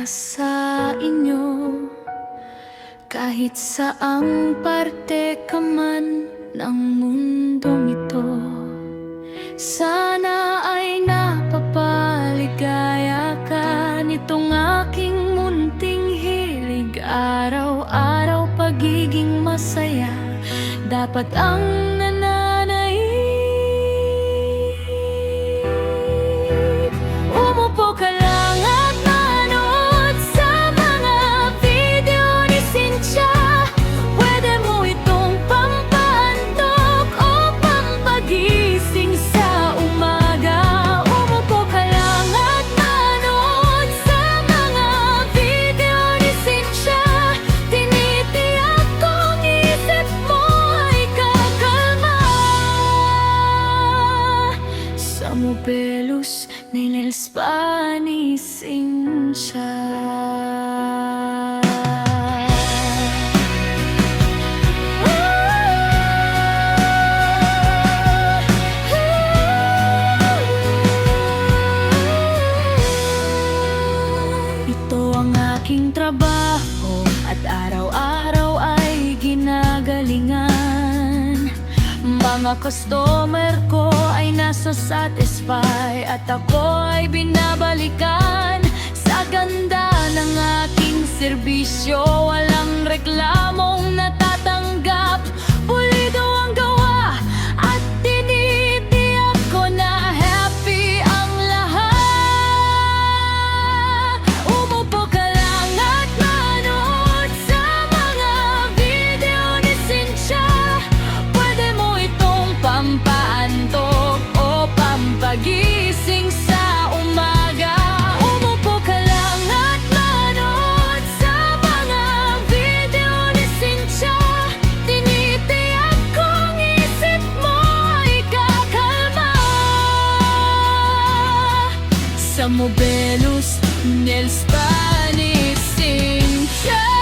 para sa inyo. Kahit saang parte ka man ng mundong ito, sana ay napapaligaya ka nitong aking munting hilig. Araw-araw pagiging masaya dapat ang nananaig. Umupo ka lang at manood sa mga video ni Cynthia. Pwede mo itong pampaantok o pampagising sa umaga. Umupo ka lang at manood sa mga video ni Cynthia. Tinitiyak kong isip mo ay kakalma. Sa Mobelos Nails Spa ni Cynthia. Ito ang aking trabaho at araw-araw ay ginagalingan. Mga customer ko ay nasa-satisfy at ako ay binabalikan. Sa ganda ng aking serbisyo, walang reklamong natatanggap. Pulido ang gawa at tinitiyak ko na happy ang lahat. Umupo ka lang at manood sa mga video ni Cynthia. Pwede mo itong pampaantok o pampagising sa umaga. Umupo ka lang at manood sa mga video ni Cynthia. Tinitiyak kong isip mo ay kakalma. Sa Mobelos Nails Spa ni Cynthia.